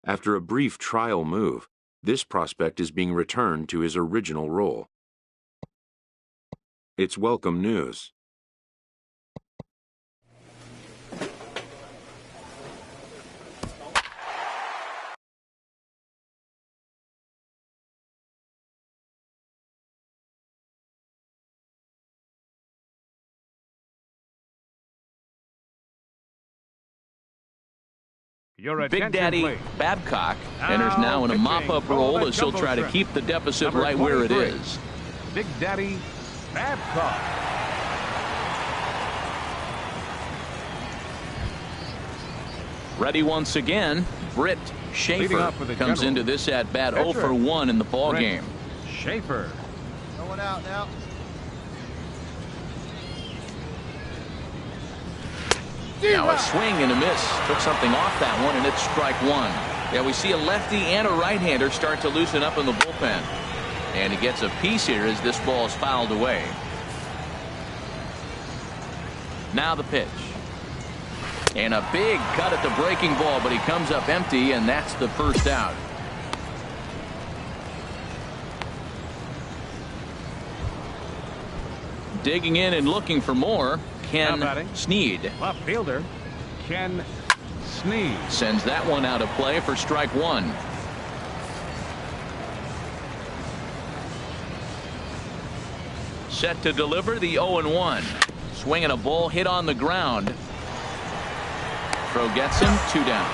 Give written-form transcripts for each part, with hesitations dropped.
After a brief trial move, this prospect is being returned to his original role. It's welcome news. Big Daddy Babcock enters now in a mop-up role as he'll try to keep the deficit right where it is. Big Daddy Babcock. Ready once again, Britt Schaefer comes into this at-bat 0 for 1 in the ballgame. Schaefer. Going out now. Now a swing and a miss. Took something off that one, and it's strike one. Yeah, we see a lefty and a right-hander start to loosen up in the bullpen. And he gets a piece here as this ball is fouled away. Now the pitch. And a big cut at the breaking ball, but he comes up empty, and that's the first out. Digging in and looking for more, Ken Sneed. Left fielder Ken Sneed sends that one out of play for strike one. Set to deliver the 0-1. Swinging a ball hit on the ground. Throw gets him, 2 down.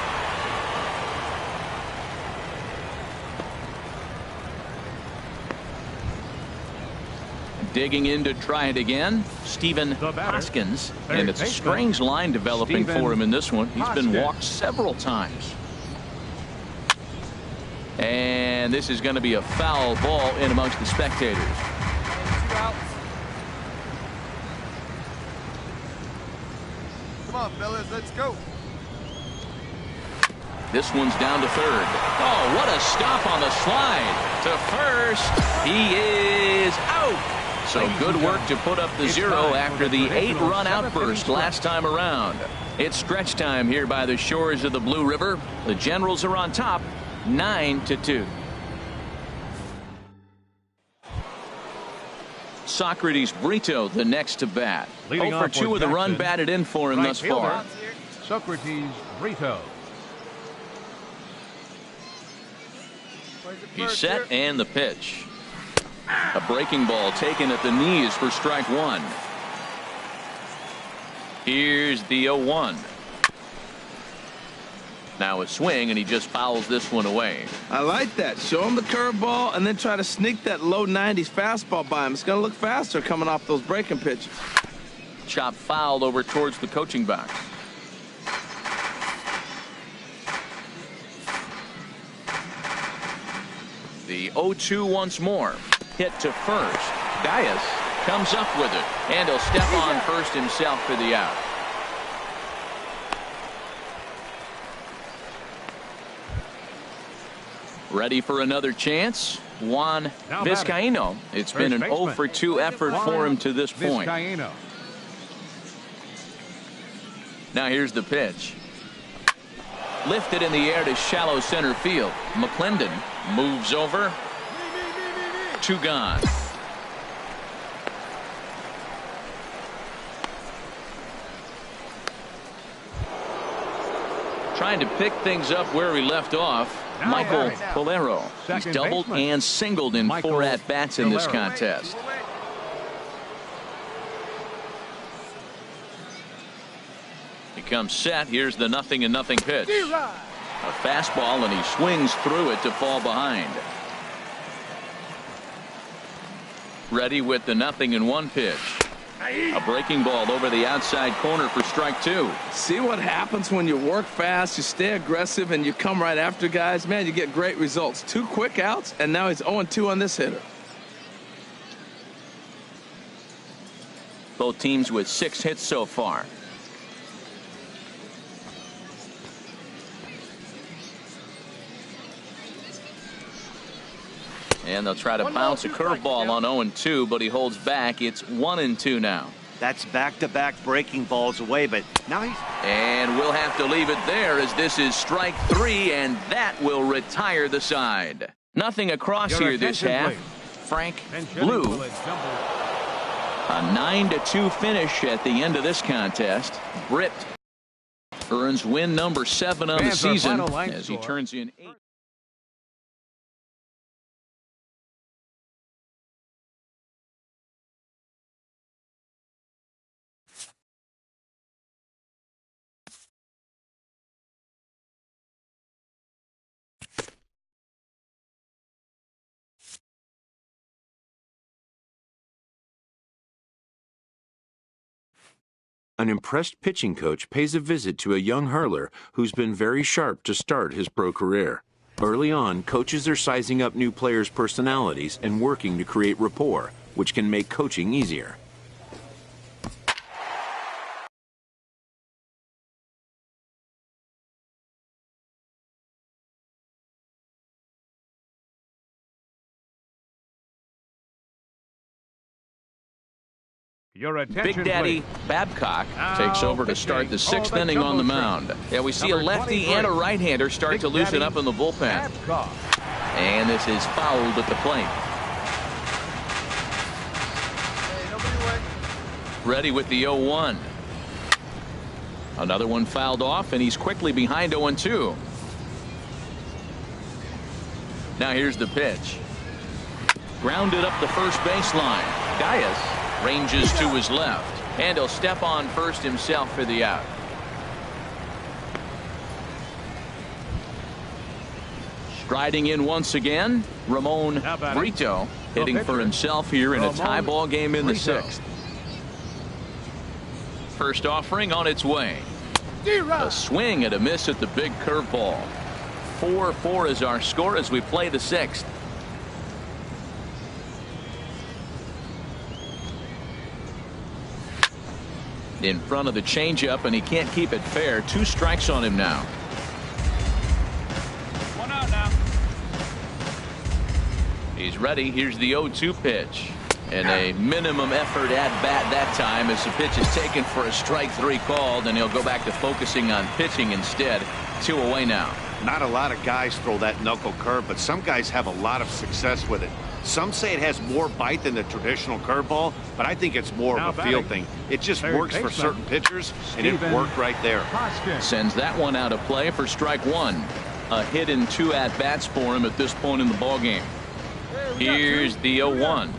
Digging in to try it again, Stephen Hoskins, and it's a strange line developing for him in this one. He's been walked several times. And this is going to be a foul ball in amongst the spectators. Come on, fellas, let's go. This one's down to third. Oh, what a stop on the slide to first. He is out. So good work to put up the 0 after the 8-run outburst last time around. It's stretch time here by the shores of the Blue River. The Generals are on top, 9-2. Socrates Brito the next to bat. 0 for 2 with the run batted in for him thus far. Socrates Brito. He's set and the pitch. A breaking ball taken at the knees for strike one. Here's the 0-1. Now a swing, and he just fouls this one away. I like that. Show him the curveball and then try to sneak that low 90s fastball by him. It's going to look faster coming off those breaking pitches. Chop fouled over towards the coaching box. The 0-2 once more. Hit to first. Dias comes up with it, and he'll step on first himself for the out. Ready for another chance? Juan Vizcaíno. It's been an 0 for 2 effort for him to this point. Now here's the pitch. Lifted in the air to shallow center field. McClendon moves over. 2 gone. Trying to pick things up where he left off. Michael Polero. He's doubled and singled in 4 at-bats in this contest. He comes set. Here's the 0-0 pitch. A fastball, and he swings through it to fall behind. Ready with the 0-1 pitch. A breaking ball over the outside corner for strike 2. See what happens when you work fast, you stay aggressive, and you come right after guys. Man, you get great results. 2 quick outs, and now he's 0-2 on this hitter. Both teams with 6 hits so far. And they'll try to bounce a curveball on 0-2, but he holds back. It's 1-2 now. That's back-to-back breaking balls away, but now he's... And we'll have to leave it there as this is strike 3, and that will retire the side. Nothing across here this half. Frank Blue. A 9-2 finish at the end of this contest. Britt earns win number 7 on the season as he turns in 8. An impressed pitching coach pays a visit to a young hurler who's been very sharp to start his pro career. Early on, coaches are sizing up new players' personalities and working to create rapport, which can make coaching easier. Your attention, Big Daddy please. Babcock Now takes over to pitching. start the 6th The inning on the jumbo mound. string. Yeah, we see a Number lefty 23. and a right-hander start Big to loosen Daddy up in the bullpen. Babcock. And this is fouled at the plate. Hey, nobody away. Ready with the 0-1. Another one fouled off, and he's quickly behind 0-2. Now here's the pitch. Grounded up the first baseline. Gaius ranges to his left, and he'll step on first himself for the out. Striding in once again, Ramon Now batting. Brito hitting for pitcher, himself here in a tie Ramon ball game in the Brito. 6th. First offering on its way. A swing and a miss at the big curveball. 4-4 is our score as we play the 6th. In front of the changeup, and he can't keep it fair. 2 strikes on him now. One out now. He's ready. Here's the 0-2 pitch. And a minimum effort at bat that time as the pitch is taken for a strike 3 called, and he'll go back to focusing on pitching instead. 2 away now. Not a lot of guys throw that knuckle curve, but some guys have a lot of success with it. Some say it has more bite than the traditional curveball, but I think it's more Now of a feel batting. thing. It just Third works for baseman, certain pitchers, and it Stephen worked right there. Hoskins. Sends that one out of play for strike 1. A hit and 2 at-bats for him at this point in the ballgame. Here's the 0-1.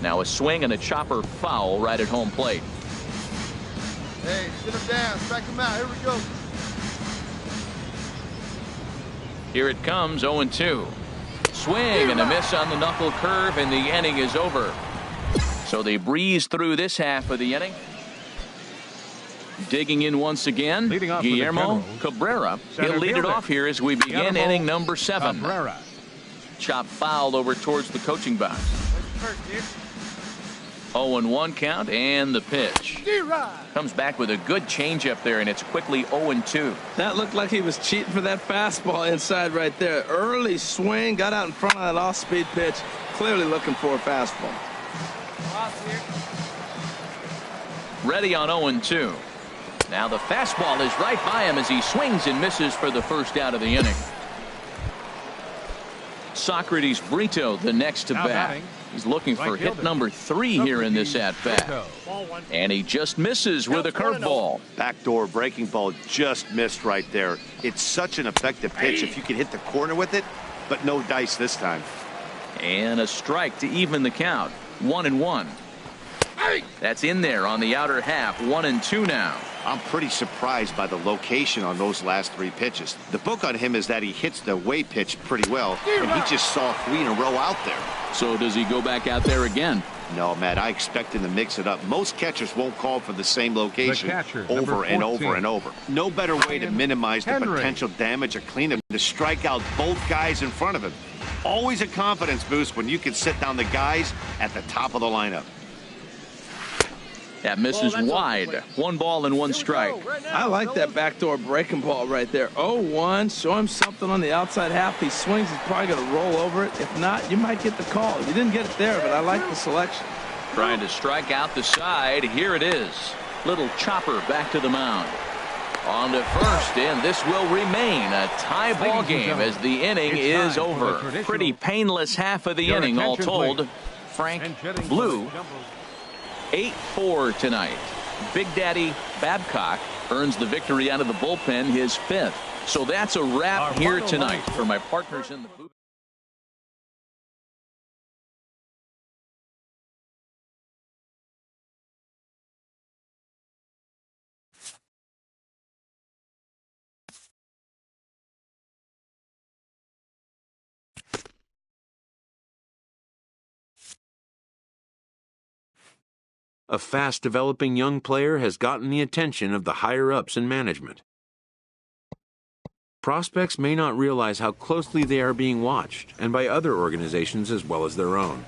Now a swing and a chopper foul right at home plate. Hey, sit him down. Strike him out. Here we go. Here it comes, 0-2. Swing and a miss on the knuckle curve, and the inning is over. So they breeze through this half of the inning. Digging in once again, Leading off for the Guillermo Generals, Cabrera. center He'll lead it fielder, off here as we begin Guillermo inning number 7. Cabrera. Chop foul over towards the coaching box. First, dude. 0-1 count, and the pitch. Comes back with a good changeup there, and it's quickly 0-2. That looked like he was cheating for that fastball inside right there. Early swing, got out in front of that off-speed pitch. Clearly looking for a fastball. Ready on 0-2. Now the fastball is right by him as he swings and misses for the first out of the inning. Socrates Brito, the next to Now bat. batting. He's looking for Right hit fielder. number 3 here in this at-bat. Brito. And he just misses with a curveball. Backdoor breaking ball just missed right there. It's such an effective pitch if you can hit the corner with it, but no dice this time. And a strike to even the count. 1-1. That's in there on the outer half. 1-2 now. I'm pretty surprised by the location on those last 3 pitches. The book on him is that he hits the away pitch pretty well, and he just saw 3 in a row out there. So does he go back out there again? No, Matt, I expect him to mix it up. Most catchers won't call for the same location catcher, over number and over 14. and over. No better way to minimize the Henry. potential damage or clean him to strike out both guys in front of him. Always a confidence boost when you can sit down the guys at the top of the lineup. That misses wide. 1 ball and 1 strike. I like that backdoor breaking ball right there. 0-1, show him something on the outside half. He swings, he's probably going to roll over it. If not, you might get the call. You didn't get it there, but I like the selection. Trying to strike out the side. Here it is. Little chopper back to the mound. On to first, and this will remain a tie ball game as the inning is over. Pretty painless half of the inning all told. Frank Blue 8-4 tonight. Big Daddy Babcock earns the victory out of the bullpen, his 5th. So that's a wrap here tonight for my partners in the booth. A fast-developing young player has gotten the attention of the higher-ups in management. Prospects may not realize how closely they are being watched, and by other organizations as well as their own.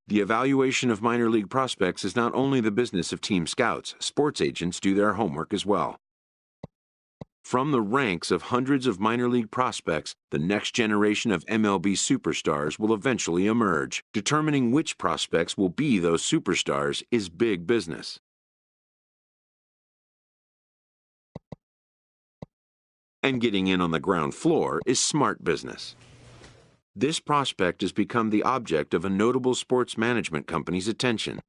The evaluation of minor league prospects is not only the business of team scouts. Sports agents do their homework as well. From the ranks of hundreds of minor league prospects, the next generation of MLB superstars will eventually emerge. Determining which prospects will be those superstars is big business. And getting in on the ground floor is smart business. This prospect has become the object of a notable sports management company's attention.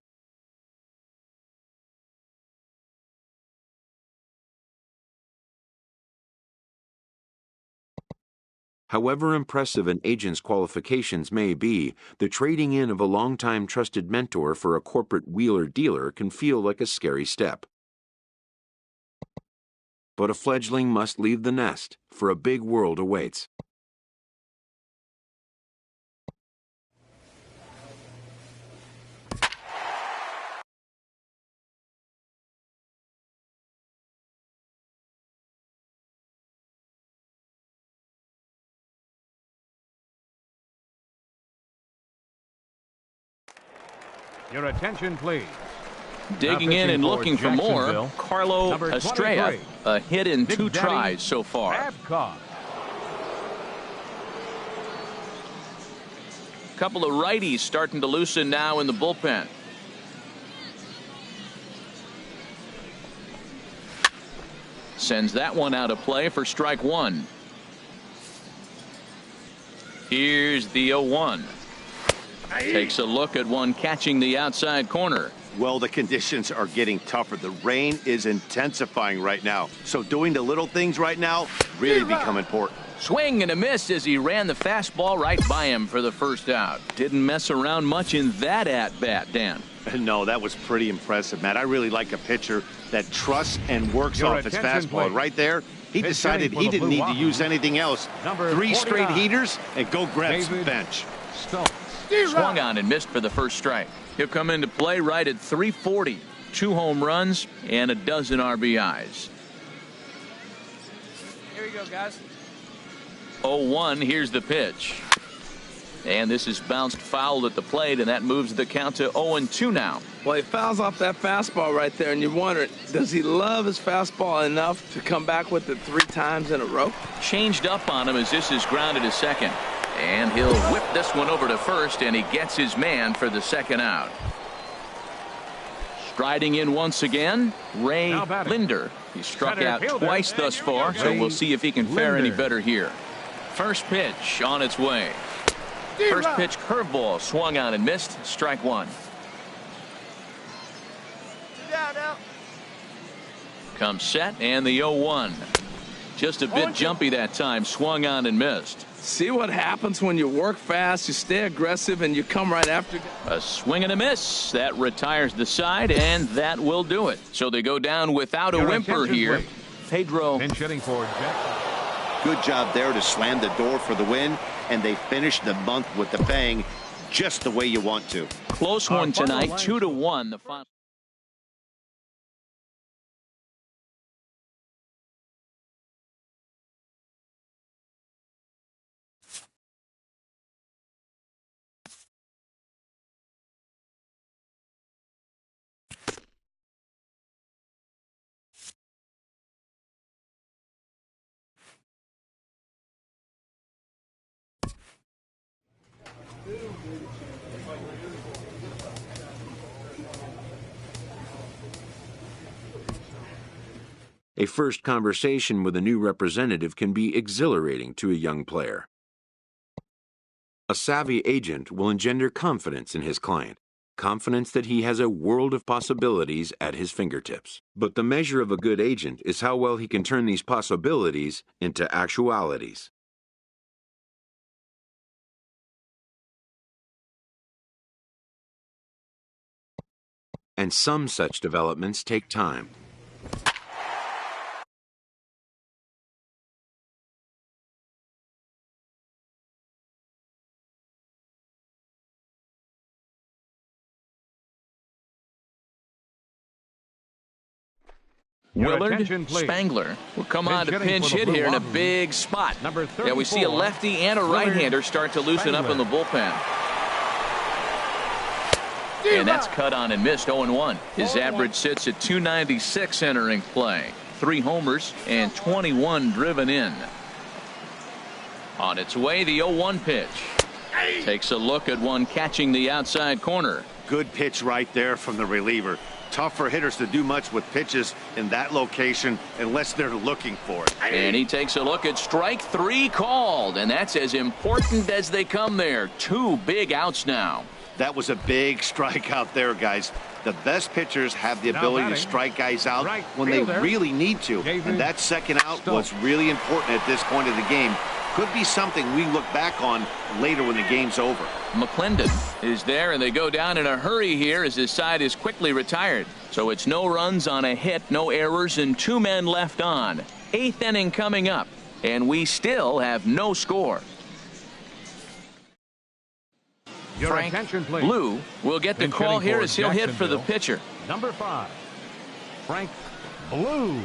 However impressive an agent's qualifications may be, the trading in of a longtime trusted mentor for a corporate wheeler-dealer can feel like a scary step. But a fledgling must leave the nest, for a big world awaits. Your attention, please. Digging in and looking for more, Carlo Estrella, a hit in 2 tries so far. Babcock. Couple of righties starting to loosen now in the bullpen. Sends that one out of play for strike 1. Here's the 0-1. Takes a look at one catching the outside corner. Well, the conditions are getting tougher. The rain is intensifying right now. So doing the little things right now really become important. Swing and a miss as he ran the fastball right by him for the first out. Didn't mess around much in that at-bat, Dan. No, that was pretty impressive, Matt. I really like a pitcher that trusts and works off his fastball. Right there, he decided he didn't need to use anything else. 3 straight heaters and go grab some bench. Swung on and missed for the first strike. He'll come into play right at 340. 2 home runs and a dozen RBIs. Here we go, guys. 0-1. Here's the pitch. And this is bounced foul at the plate, and that moves the count to 0-2 now. Well, he fouls off that fastball right there, and you wonder, does he love his fastball enough to come back with it 3 times in a row? Changed up on him as this is grounded to second. And he'll whip this one over to first, and he gets his man for the second out. Striding in once again, Ray Linder. He struck out twice thus far, so we'll see if he can fare any better here. First pitch on its way. First pitch curveball swung on and missed. Strike 1. Comes set and the 0-1. Just a bit jumpy that time. Swung on and missed. See what happens when you work fast, you stay aggressive, and you come right after. A swing and a miss. That retires the side, and that will do it. So they go down without a whimper here. Pedro. Pinch hitting for Jackson. Good job there to slam the door for the win, and they finish the month with a bang, just the way you want to. Close one tonight, 2-1 the final. A first conversation with a new representative can be exhilarating to a young player. A savvy agent will engender confidence in his client, confidence that he has a world of possibilities at his fingertips. But the measure of a good agent is how well he can turn these possibilities into actualities. And some such developments take time. Willard Spangler will come on to pinch hit here in a big spot. Yeah, we see a lefty and a right-hander start to loosen up in the bullpen. And that's cut on and missed, 0-1. His average sits at 296 entering play. 3 homers and 21 driven in. On its way, the 0-1 pitch. Takes a look at one catching the outside corner. Good pitch right there from the reliever. Tough for hitters to do much with pitches in that location unless they're looking for it. And he takes a look at strike 3 called, and that's as important as they come there. 2 big outs now. That was a big strikeout there, guys. The best pitchers have the ability to strike guys out when they really need to. And that second out was really important at this point of the game. Could be something we look back on later when the game's over. McClendon is there, and they go down in a hurry here as his side is quickly retired. So it's no runs on a hit, no errors, and 2 men left on. 8th inning coming up, and we still have no score. Frank Blue will get the call here as he'll hit for the pitcher. Number 5, Frank Blue.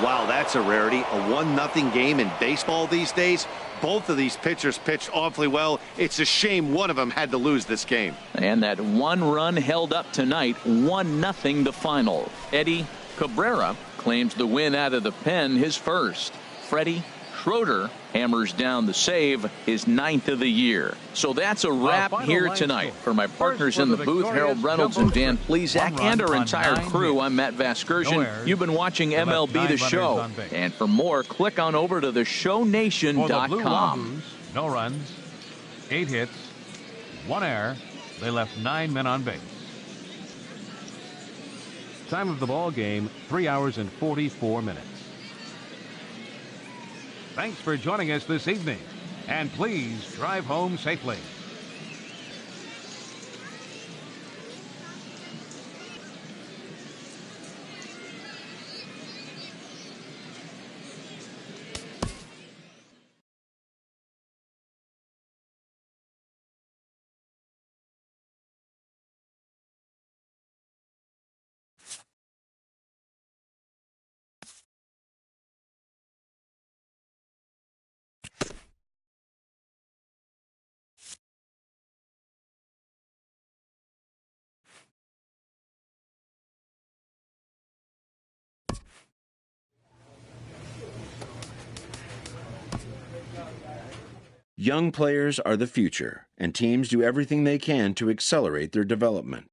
Wow, that's a rarity. A 1-0 game in baseball these days. Both of these pitchers pitched awfully well. It's a shame one of them had to lose this game. And that 1 run held up tonight, 1-0 the final. Eddie Cabrera claims the win out of the pen, his first. Freddie Schroeder hammers down the save, his 9th of the year. So that's a wrap here tonight. For my partners in the booth, Harold Reynolds and Dan Plesac, and our entire crew, I'm Matt Vasgersian. You've been watching MLB The Show. And for more, click on over to theshownation.com. No runs, 8 hits, 1 error. They left 9 men on base. Time of the ball game, 3 hours and 44 minutes. Thanks for joining us this evening, and please drive home safely. Young players are the future, and teams do everything they can to accelerate their development.